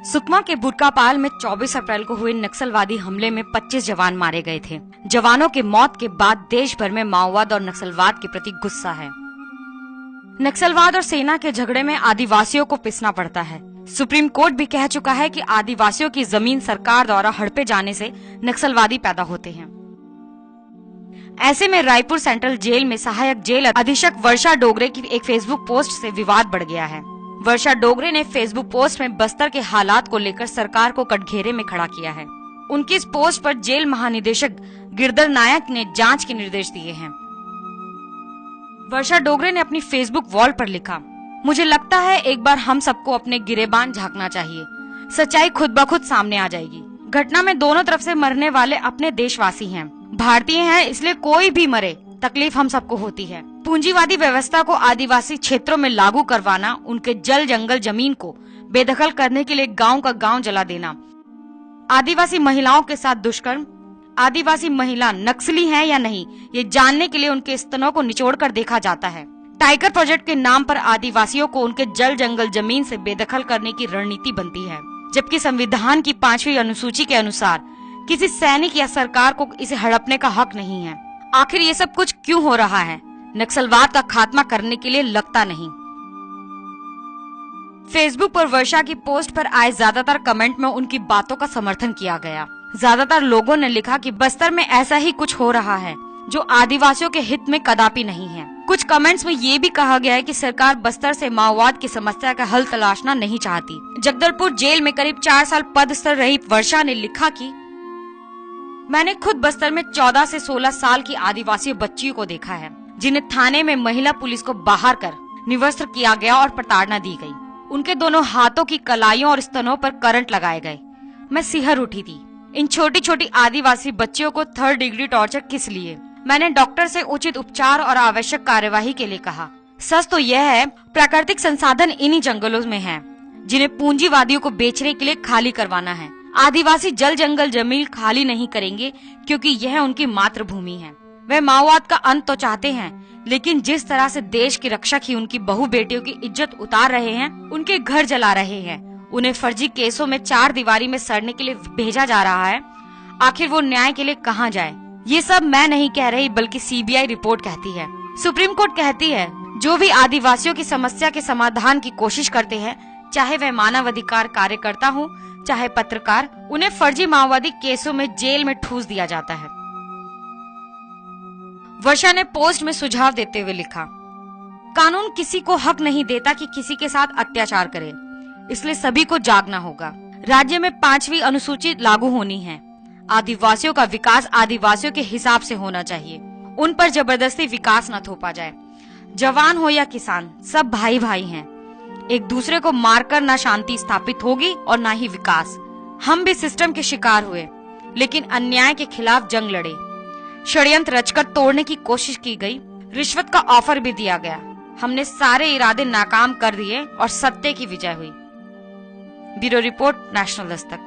सुकमा के बुरकापाल में 24 अप्रैल को हुए नक्सलवादी हमले में 25 जवान मारे गए थे। जवानों के मौत के बाद देश भर में माओवाद और नक्सलवाद के प्रति गुस्सा है। नक्सलवाद और सेना के झगड़े में आदिवासियों को पिसना पड़ता है। सुप्रीम कोर्ट भी कह चुका है कि आदिवासियों की जमीन सरकार द्वारा हड़पे जाने से नक्सलवादी पैदा होते हैं। ऐसे में रायपुर सेंट्रल जेल में सहायक जेल अधीक्षक वर्षा डोगरे की एक फेसबुक पोस्ट से विवाद बढ़ गया है। वर्षा डोगरे ने फेसबुक पोस्ट में बस्तर के हालात को लेकर सरकार को कटघरे में खड़ा किया है। उनकी इस पोस्ट पर जेल महानिदेशक गिरधर नायक ने जांच के निर्देश दिए हैं। वर्षा डोगरे ने अपनी फेसबुक वॉल पर लिखा, मुझे लगता है एक बार हम सबको अपने गिरेबान झांकना चाहिए। सच्चाई खुद ब खुद सामने आ जाएगी। घटना में दोनों तरफ से मरने वाले अपने देशवासी हैं, भारतीय हैं, इसलिए कोई भी मरे तकलीफ हम सबको होती है। पूंजीवादी व्यवस्था को आदिवासी क्षेत्रों में लागू करवाना, उनके जल जंगल जमीन को बेदखल करने के लिए गांव का गांव जला देना, आदिवासी महिलाओं के साथ दुष्कर्म, आदिवासी महिला नक्सली है या नहीं ये जानने के लिए उनके स्तनों को निचोड़कर देखा जाता है। टाइगर प्रोजेक्ट के नाम पर आदिवासियों को उनके जल जंगल जमीन से बेदखल करने की रणनीति बनती है, जबकि संविधान की 5वीं अनुसूची के अनुसार किसी सैनिक या सरकार को इसे हड़पने का हक नहीं है। आखिर ये सब कुछ क्यों हो रहा है? नक्सलवाद का खात्मा करने के लिए लगता नहीं। फेसबुक पर वर्षा की पोस्ट पर आए ज्यादातर कमेंट में उनकी बातों का समर्थन किया गया। ज्यादातर लोगों ने लिखा कि बस्तर में ऐसा ही कुछ हो रहा है जो आदिवासियों के हित में कदापि नहीं है। कुछ कमेंट्स में ये भी कहा गया है कि सरकार बस्तर से माओवाद की समस्या का हल तलाशना नहीं चाहती। जगदलपुर जेल में करीब 4 साल पदस्थ रही वर्षा ने लिखा कि मैंने खुद बस्तर में 14 से 16 साल की आदिवासी बच्चियों को देखा है, जिन्हें थाने में महिला पुलिस को बाहर कर निवस्त्र किया गया और प्रताड़ना दी गई। उनके दोनों हाथों की कलाइयों और स्तनों पर करंट लगाए गए। मैं सिहर उठी थी। इन छोटी छोटी आदिवासी बच्चियों को 3rd डिग्री टॉर्चर किस लिए? मैंने डॉक्टर से उचित उपचार और आवश्यक कार्यवाही के लिए कहा। सच तो यह है, प्राकृतिक संसाधन इन्हीं जंगलों में हैं, जिन्हें पूंजीवादियों को बेचने के लिए खाली करवाना है। आदिवासी जल जंगल जमीन खाली नहीं करेंगे क्योंकि यह उनकी मातृभूमि है। वे माओवाद का अंत तो चाहते हैं, लेकिन जिस तरह से देश की रक्षक ही उनकी बहु बेटियों की इज्जत उतार रहे हैं, उनके घर जला रहे हैं, उन्हें फर्जी केसों में 4 दीवारी में सड़ने के लिए भेजा जा रहा है, आखिर वो न्याय के लिए कहाँ जाए? ये सब मैं नहीं कह रही, बल्कि सीबीआई रिपोर्ट कहती है। सुप्रीम कोर्ट कहती है जो भी आदिवासियों की समस्या के समाधान की कोशिश करते हैं, चाहे वह मानवाधिकार कार्यकर्ता हो चाहे पत्रकार, उन्हें फर्जी माओवादी केसों में जेल में ठूस दिया जाता है। वर्षा ने पोस्ट में सुझाव देते हुए लिखा, कानून किसी को हक नहीं देता कि किसी के साथ अत्याचार करे, इसलिए सभी को जागना होगा। राज्य में 5वीं अनुसूची लागू होनी है। आदिवासियों का विकास आदिवासियों के हिसाब से होना चाहिए। उन पर जबरदस्ती विकास न थोपा जाए। जवान हो या किसान, सब भाई भाई हैं। एक दूसरे को मारकर ना शांति स्थापित होगी और ना ही विकास। हम भी सिस्टम के शिकार हुए, लेकिन अन्याय के खिलाफ जंग लड़े। षड्यंत्र रचकर तोड़ने की कोशिश की गई, रिश्वत का ऑफर भी दिया गया। हमने सारे इरादे नाकाम कर दिए और सत्य की विजय हुई। Bureau report, national Dastak.